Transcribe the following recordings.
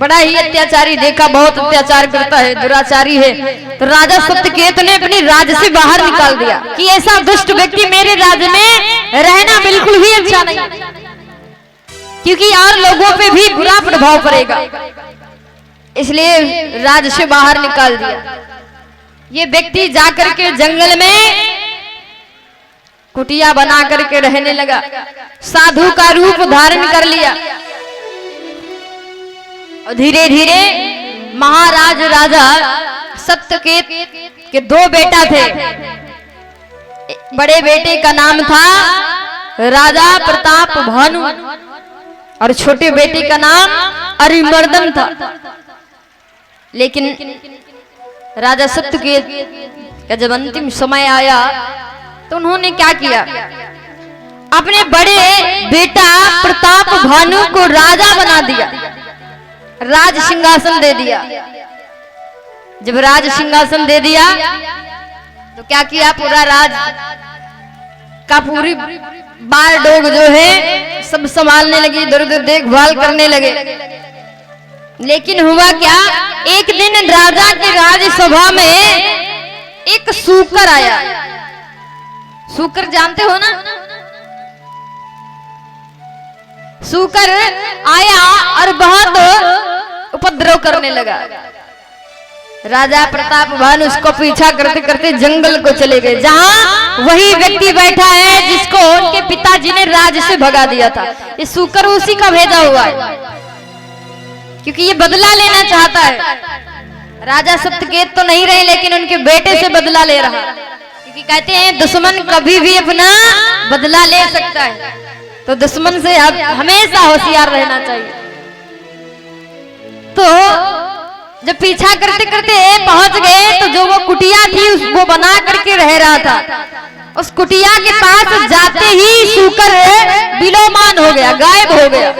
बड़ा ही अत्याचारी देखा, बहुत अत्याचार करता है, दुराचारी है। तो राजा सत्यकेत ने अपनी राज्य से बाहर निकाल दिया कि ऐसा दुष्ट व्यक्ति मेरे राज्य में रहना बिल्कुल भी अच्छा नहीं, क्योंकि और लोगों पे भी बुरा प्रभाव पड़ेगा। इसलिए राज्य से बाहर निकाल दिया। ये व्यक्ति जाकर के जंगल में कुटिया बना करके रहने लगा, साधु का रूप धारण कर लिया। और धीरे धीरे महाराज राजा सत्यकेत के दो बेटा थे। बड़े बेटे का नाम था राजा प्रताप भानु और छोटे बेटे का नाम अरिमर्दन था। लेकिन राजा सत्यकेत का जब अंतिम समय आया तो उन्होंने क्या किया, अपने बड़े बेटा प्रताप भानु को राजा बना दिया, राज सिंहासन दे दिया। जब राज सिंहासन दे दिया तो क्या किया, पूरा राज का पूरी बार डोग जो है सब संभालने लगे, इधर उधर देखभाल करने लगे। लेकिन हुआ क्या, एक दिन राजा के राजसभा में एक सूकर आया। सूकर जानते हो ना, सूकर आया और बहुत उपद्रव करने लगा। राजा प्रताप भानु उसको पीछा करते करते जंगल को चले गए, जहां वही व्यक्ति बैठा है जिसको उनके पिताजी ने राज्य से भगा दिया था। ये सूकर उसी का भेजा हुआ है, क्योंकि ये बदला लेना चाहता है। राजा सत्यकेत तो नहीं रहे, लेकिन उनके बेटे से बदला ले रहा, क्योंकि कहते हैं दुश्मन कभी भी अपना बदला ले सकता है, तो दुश्मन से हमेशा होशियार रहना चाहिए। तो जब पीछा करते करते पहुंच गए तो जो वो कुटिया थी वो बना करके रह रहा था, उस कुटिया के पास जाते ही सूकर विलोमान हो गया, गायब हो गया।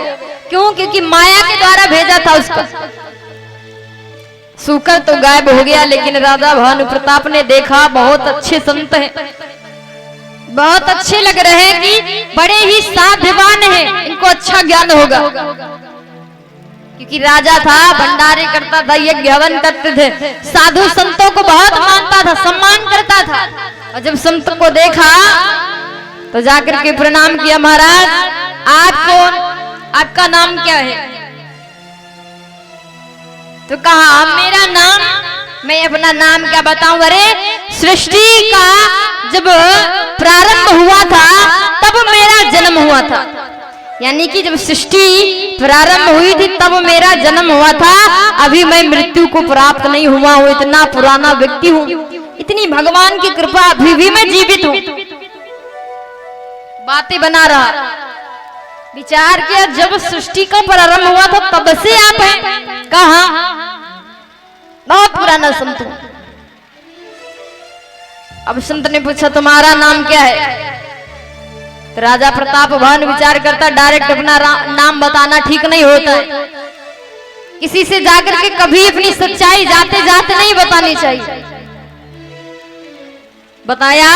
क्यों? क्योंकि माया के द्वारा भेजा था उसको। सूकर तो गायब हो गया, लेकिन राजा भानु प्रताप ने देखा बहुत अच्छे संत हैं, बहुत अच्छे लग रहे हैं कि बड़े ही साध्यवान हैं, इनको अच्छा ज्ञान होगा। क्योंकि राजा था, भंडारे करता था, यज्ञ हवन करते थे, साधु संतों को बहुत मानता था, सम्मान करता था। और जब संत को देखा तो जाकर के प्रणाम किया, महाराज आप कौन, आपका नाम क्या है? तो कहा मेरा नाम, मैं अपना नाम क्या बताऊं, अरे सृष्टि का जब प्रारंभ हुआ था तब मेरा जन्म हुआ था, यानी कि जब सृष्टि प्रारंभ हुई थी तब मेरा जन्म हुआ था। अभी मैं मृत्यु को प्राप्त नहीं हुआ हूं, इतना पुराना व्यक्ति हूं, इतनी भगवान की कृपा, अभी भी मैं जीवित हूं। बातें बना रहा, विचार किया जब सृष्टि का प्रारंभ हुआ था तब से आप हैं? कहा बहुत पुराना संत हूं। अब संत ने पूछा तुम्हारा नाम क्या है? तो राजा प्रताप भानु विचार करता, डायरेक्ट अपना नाम बताना ठीक नहीं होता है, किसी से जाकर के कभी अपनी सच्चाई जाते जाते नहीं बतानी चाहिए। बताया,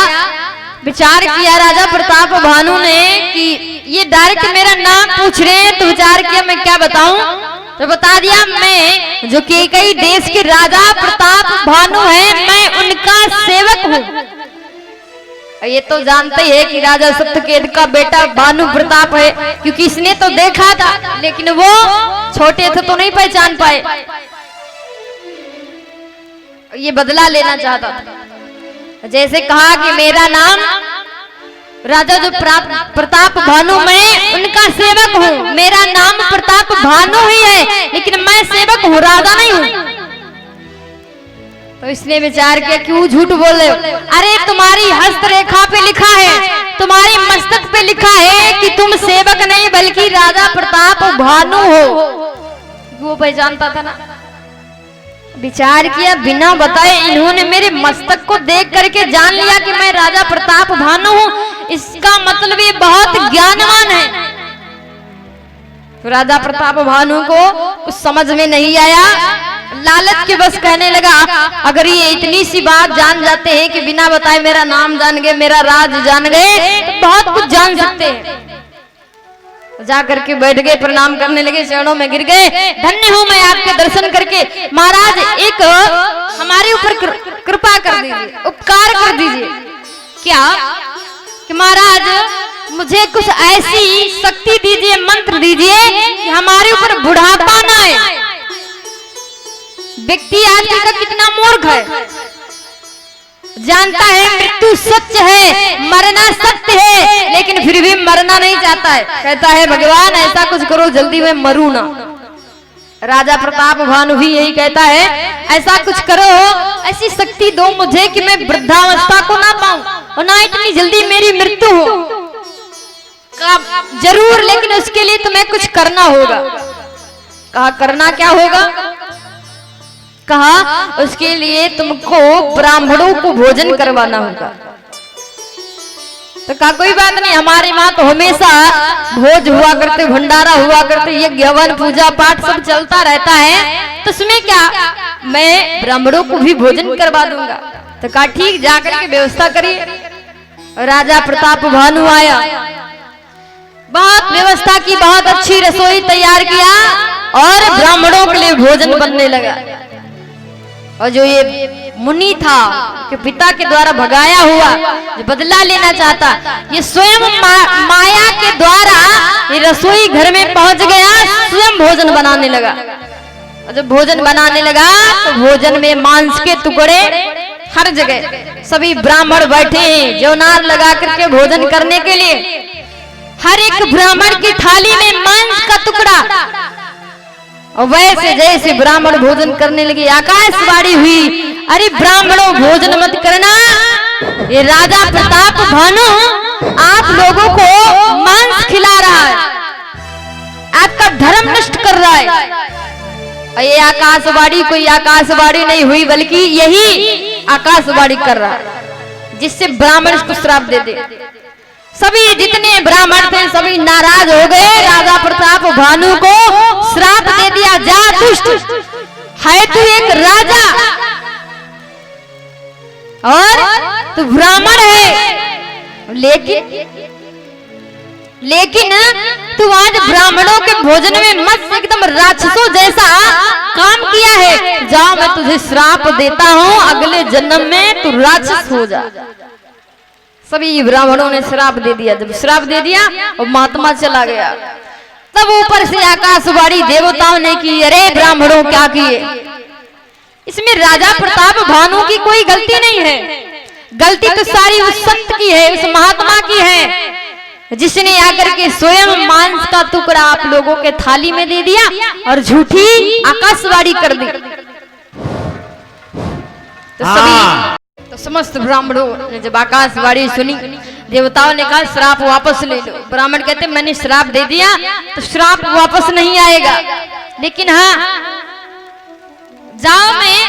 विचार किया राजा प्रताप भानु ने कि ये डायरेक्ट मेरा नाम पूछ रहे हैं, तो विचार किया मैं क्या बताऊं। तो बता दिया, मैं जो कैकेयी देश के राजा प्रताप भानु है, मैं उनका सेवक हूं। ये तो जानते ही है कि राजा सत्यकेत का बेटा भानु प्रताप है, क्योंकि इसने तो देखा था, लेकिन वो छोटे थे तो नहीं पहचान पाए। ये बदला लेना चाहता था। जैसे कहा कि मेरा नाम राजा जो प्रताप भानु, मैं उनका सेवक हूँ, मेरा नाम प्रताप भानु ही है, लेकिन मैं सेवक हूँ, राजा नहीं हूँ। तो इसने विचार किया क्यों झूठ बोल रहे हो? अरे तुम्हारी हस्तरेखा पे लिखा है, तुम्हारी मस्तक पे लिखा है कि तुम सेवक नहीं बल्कि राजा प्रताप भानु हो। वो पहचानता था ना। विचार किया, बिना बताए इन्होंने मेरे मस्तक को देख करके जान लिया कि मैं राजा प्रताप भानु हूँ, इसका मतलब ये बहुत ज्ञानवान है। तो राजा प्रताप भानु को कुछ समझ में नहीं आया, लालच के बस कहने लगा अगर ये इतनी सी बात जान जाते हैं कि बिना बताए मेरा नाम जान गए, मेरा राज जान गए, तो बहुत कुछ जान सकते हैं। जा करके बैठ गए, प्रणाम करने लगे, चरणों में गिर गए। धन्य हूं मैं आपके दर्शन करके, महाराज एक हमारे ऊपर कृपा कर दीजिए, उपकार कर दीजिए। क्या कि महाराज मुझे कुछ ऐसी शक्ति दीजिए, मंत्र दीजिए कि हमारे ऊपर बुढ़ापा ना आए। व्यक्ति आजकल का कितना मूर्ख है, जानता है मृत्यु सत्य है, मरना सत्य है, लेकिन फिर भी मरना नहीं चाहता है। कहता है भगवान ऐसा कुछ करो जल्दी मैं मरूं ना। राजा प्रताप भानु भी यही कहता है, ऐसा कुछ करो, ऐसी शक्ति दो मुझे कि मैं वृद्धावस्था को ना पाऊं और ना इतनी जल्दी मेरी मृत्यु हो। जरूर, लेकिन उसके लिए तुम्हें कुछ करना होगा। कहा करना क्या होगा? कहा उसके लिए तुमको ब्राह्मणों को भोजन करवाना होगा। तो कहा कोई बात नहीं, हमारी माँ तो हमेशा भोज हुआ करते, भंडारा हुआ करते, यज्ञ हवन पूजा पाठ सब चलता रहता है, तो उसमें क्या, मैं ब्राह्मणों को भी भोजन करवा दूंगा। तो कहा ठीक, जाकर के व्यवस्था करिए। राजा प्रताप भानु आया, बहुत व्यवस्था की, बहुत अच्छी रसोई तैयार किया और ब्राह्मणों के लिए भोजन बनने लगा। और जो ये मुनि था कि पिता के द्वारा भगाया हुआ, जो बदला लेना चाहता, ये स्वयं माया के द्वारा ये रसोई घर में पहुंच गया, स्वयं भोजन बनाने लगा। और जब भोजन बनाने लगा तो भोजन में मांस के टुकड़े हर जगह, सभी ब्राह्मण बैठे जौनार लगा करके भोजन करने के लिए। हर एक ब्राह्मण की थाली में मांस का टुकड़ा। और वैसे जैसे ब्राह्मण भोजन करने लगे, आकाशवाणी हुई, अरे ब्राह्मणों भोजन मत करना, ये राजा प्रताप भानु आप लोगों को मांस खिला रहा है, आपका धर्म नष्ट कर रहा है। और ये आकाशवाणी कोई आकाशवाणी नहीं हुई, बल्कि यही आकाशवाणी कर रहा है, जिससे ब्राह्मण इसको श्राप दे दे। सभी जितने ब्राह्मण थे सभी नाराज हो गए, राजा प्रताप भानु को श्राप दे दिया, जा दुष्ट है तू एक राजा और तू ब्राह्मण है, लेकिन तू आज ब्राह्मणों के भोजन में मत एकदम राक्षसों जैसा काम किया है। जाओ मैं तुझे श्राप देता हूँ, अगले जन्म में तू राक्षस हो जा। सभी ब्राह्मणों ने श्राप दे दिया। जब श्राप दे दिया और महात्मा चला गया, तब ऊपर से आकाशवाणी देवताओं ने की, अरे ब्राह्मणों क्या किए? इसमें राजा प्रताप भानु की कोई गलती नहीं है, गलती तो सारी उस संत की है, उस महात्मा की है, जिसने आकर के स्वयं मांस का टुकड़ा आप लोगों के थाली में दे दिया और झूठी आकाशवाणी कर दी। तो सभी तो समस्त ब्राह्मणों ने जब आकाशवाणी सुनी, देवताओं ने कहा श्राप वापस ले लो। ब्राह्मण कहते मैंने श्राप दे दिया तो श्राप वापस नहीं आएगा, लेकिन हाँ जाओ मैं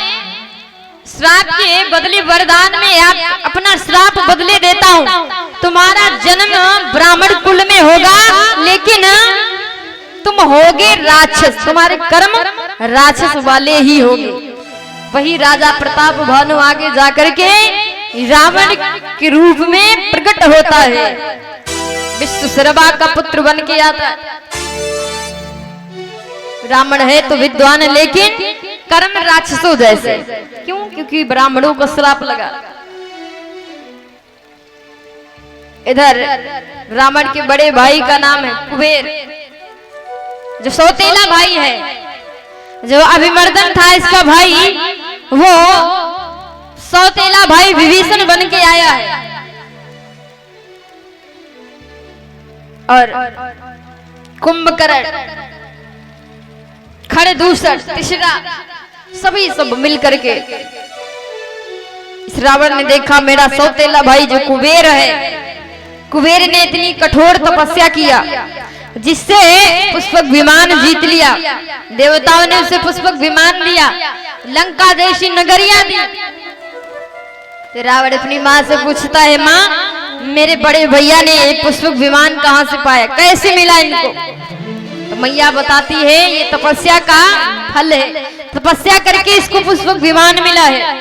श्राप के बदले वरदान में आप अपना श्राप बदले देता हूँ। तुम्हारा जन्म ब्राह्मण कुल में होगा, लेकिन तुम होगे राक्षस, तुम्हारे कर्म राक्षस वाले ही होंगे। वही राजा प्रताप भानु आगे जाकर के रावण के रूप में प्रकट होता है, विश्वशर्मा का पुत्र बन के आता है। रावण है तो विद्वान, लेकिन कर्म राक्षसों जैसे। क्यों? क्योंकि ब्राह्मणों को श्राप लगा। इधर रावण के बड़े भाई का नाम है कुबेर, जो सौतेला भाई है, जो अभिमर्दन था इसका भाई, वो सौतेला भाई विभीषण बन के आया है। और कुंभकर्ण, खरदूषण, तीसरा सभी सब मिल करके इस रावण ने देखा मेरा सौतेला भाई जो कुबेर है, कुबेर ने इतनी कठोर तपस्या किया जिससे पुष्पक विमान जीत लिया। देवताओं ने उसे पुष्पक विमान दिया, लंका जैसी नगरिया दी। तो रावण अपनी माँ से पूछता है, माँ मेरे बड़े भैया ने पुष्पक विमान कहाँ से पाया, कैसे मिला इनको? तो मैया बताती है ये तपस्या का फल है, तपस्या करके इसको पुष्पक विमान मिला है।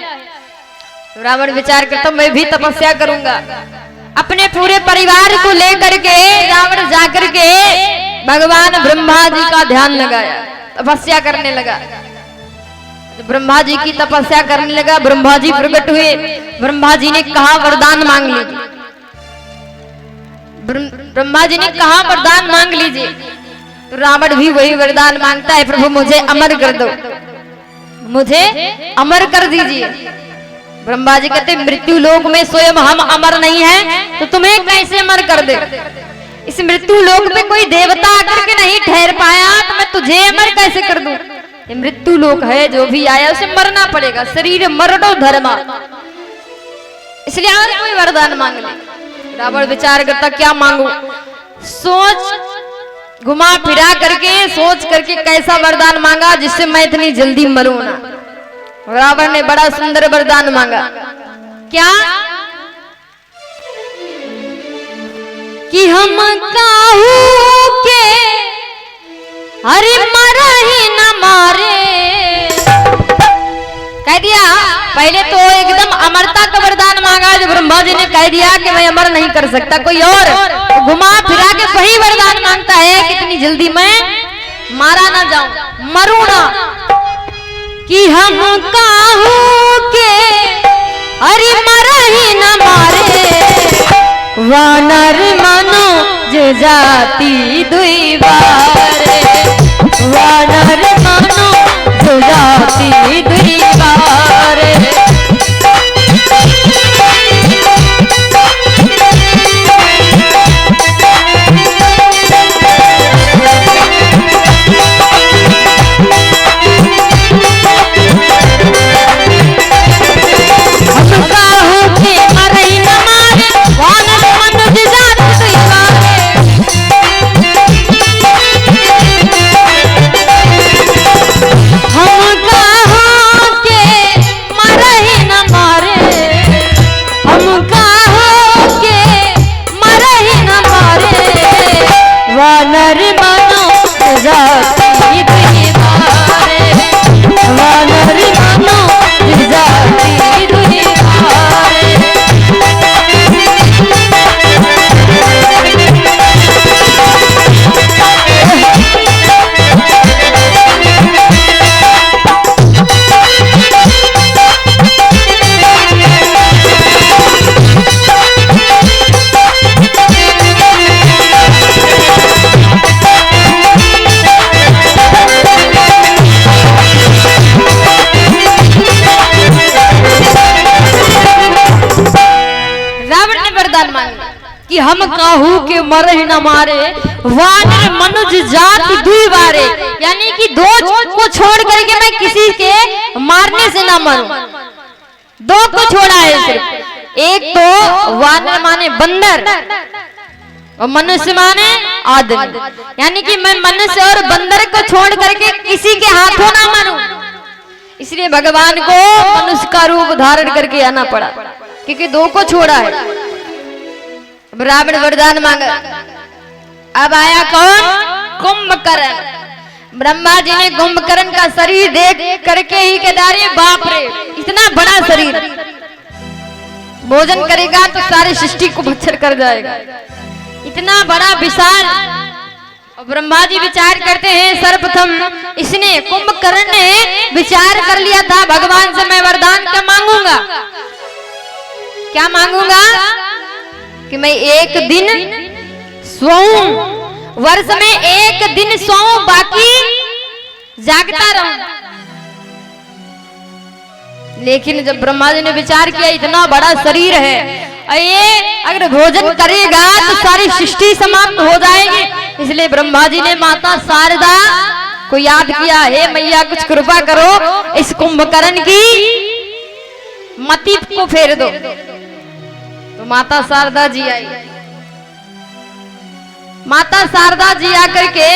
तो रावण विचार करता मैं भी तपस्या करूंगा। अपने पूरे परिवार को लेकर के रावण जाकर के भगवान ब्रह्मा जी का ध्यान लगाया, तपस्या करने लगा। ब्रह्मा जी की तपस्या करने लगा, ब्रह्मा जी प्रकट हुए। ब्रह्मा जी ने कहा वरदान मांग लीजिए। ब्रह्मा जी ने कहा वरदान मांग लीजिए। तो रावण भी वही वरदान मांगता है, प्रभु मुझे अमर कर दो, मुझे अमर कर दीजिए। ब्रह्मा जी कहते मृत्यु लोक में स्वयं हम अमर नहीं हैं, तो तुम्हें कैसे अमर कर दे। इस मृत्यु लोक में कोई देवता आकर के नहीं ठहर पाया, तो मैं तुझे अमर कैसे कर दूं। ये मृत्यु लोक है, जो भी आया उसे मरना पड़ेगा, शरीर मरणो धर्मा, इसलिए और कोई वरदान मांग ले। रावण विचार करता क्या मांगू, सोच घुमा फिरा करके सोच करके कैसा वरदान मांगा जिससे मैं इतनी जल्दी मरूं ना। रावण ने बड़ा सुंदर वरदान मांगा, क्या कि हम काहू के अरे मरा ही न मारे। कह दिया पहले तो एकदम अमरता का वरदान मांगा, जो ब्रह्मा जी ने कह दिया कि मैं अमर नहीं कर सकता, कोई और घुमा फिरा के वही वरदान मांगता है कि इतनी जल्दी मैं मारा ना जाऊं, मरूं ना। कि हम काहू के अरे मरा ही न मारे, वानर मनो जे जाती दुई बारे, वानर मनो जे जाती दुई बारे। कि हम काहू के मर ही न मारे, वानर मनुज जाति दुई बारे, यानी कि दो को छोड़ करके मैं किसी के मारने से ना मरूं। दो को छोड़ा है सिर्फ, एक तो वानर माने बंदर और मनुष्य माने आदमी, यानी कि मैं मनुष्य और बंदर को छोड़ करके किसी के हाथों ना मरूं। इसलिए भगवान को मनुष्य का रूप धारण करके आना पड़ा, क्योंकि दो को छोड़ा है। रावण वरदान मांगा, अब आया कौन, कुंभकर्ण। ब्रह्मा जी ने कुंभकर्ण का शरीर देख करके ही कह रहे बाप रे, इतना बड़ा शरीर, भोजन करेगा तो सारी सृष्टि को भक्षण कर जाएगा, इतना बड़ा विशाल। ब्रह्मा जी विचार करते हैं, सर्वप्रथम इसने कुंभकर्ण ने विचार कर लिया था भगवान से मैं वरदान क्या मांगूंगा, क्या मांगूंगा कि मैं एक दिन सोऊं, वर्ष में एक दिन सोऊं, बाकी जागता रहूं। लेकिन जब ब्रह्मा जी ने विचार किया इतना बड़ा शरीर है, ये अगर भोजन करेगा तो सारी सृष्टि समाप्त हो जाएगी। इसलिए ब्रह्मा जी ने माता शारदा को याद किया, हे मैया कुछ कृपा करो, इस कुंभकर्ण की मति को फेर दो। तो माता शारदा जी आई, माता शारदा जी आकर के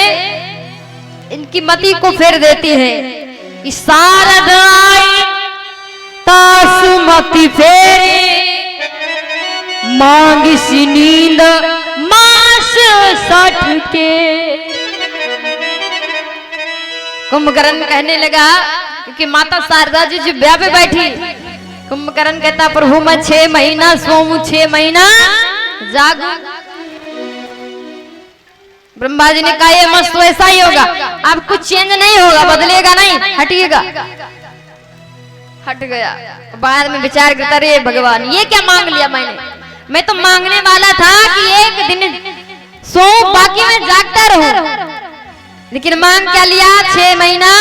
इनकी मति को फेर देती है। शारदा तासुमति फेरे, मांगी सी नींद मास 60 के। कुंभकर्ण कहने लगा, क्योंकि माता शारदा जी जो ब्याह पे बैठी, कुंभकर्ण कहता प्रभु मैं 6 महीना सोऊं, 6 महीना जागूं। ब्रह्मा जी ने कहा ये मस्त वैसा ही होगा, अब कुछ चेंज नहीं होगा, बदलेगा नहीं, हटिएगा। हट गया। बाद में विचार करता रे भगवान ये क्या मांग लिया मैंने, मैं तो मांगने वाला था कि एक दिन सो बाकी में जागता रहूं, लेकिन मांग क्या लिया 6 महीना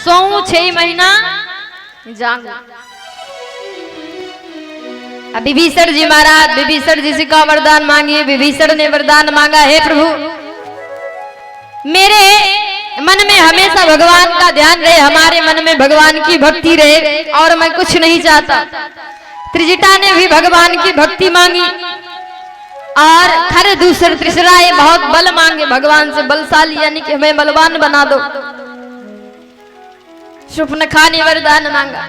सो 6 महीना जाग। विभीषण जी महाराज, विभीषण जी से का वरदान मांगिए। विभीषण ने वरदान मांगा, हे प्रभु मेरे मन में हमेशा भगवान का ध्यान रहे, हमारे मन में भगवान की भक्ति रहे, और मैं कुछ नहीं चाहता। त्रिजटा ने भी भगवान की भक्ति मांगी, और खर दूसरे त्रिशराए बहुत बल मांगे भगवान से, बलशाली यानी कि हमें बलवान बना दो। शूर्पणखा ने वरदान मांगा।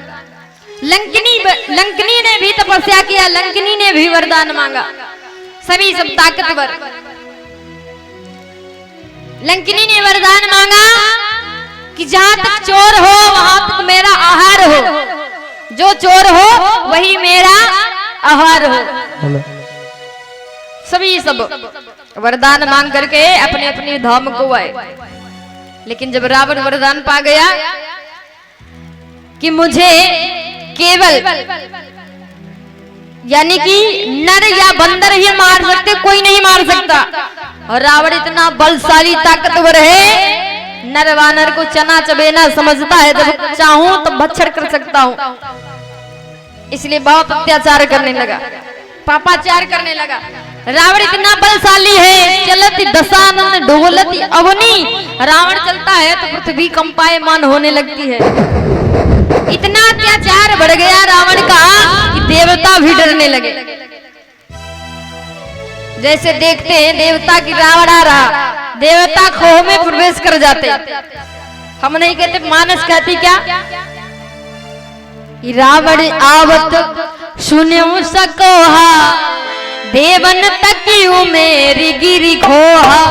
लंकिनी ने भी तपस्या किया, लंकिनी ने भी वरदान मांगा, सभी सब ताकतवर। लंकिनी ने वरदान मांगा कि जहां तक चोर हो वहां तक मेरा आहार हो, जो चोर हो वही मेरा आहार हो। सभी सब वरदान मांग करके अपने अपने धाम को आए। लेकिन जब रावण वरदान पा गया कि मुझे केवल यानी कि नर या बंदर ही मार सकते, कोई नहीं मार सकता, और रावण इतना बलशाली ताकतवर है, नर वानर को चना चबेना समझता है, जब चाहूं तो भक्षण कर सकता हूं। इसलिए बहुत अत्याचार करने लगा, पापाचार करने लगा। रावण इतना बलशाली है, चलती दशानन ढोलती अवनी, रावण चलता है तो पृथ्वी कंपायमान होने लगती है। इतना अत्याचार बढ़ गया रावण का कि देवता भी डरने लगे। जैसे देखते हैं देवता की रावण आ रहा, देवता खोह में प्रवेश कर जाते। हम नहीं कहते, मानस कहती क्या, रावण आवत सुन्यो सकोहा, देवन तकियो मेरी गिरी खोहा।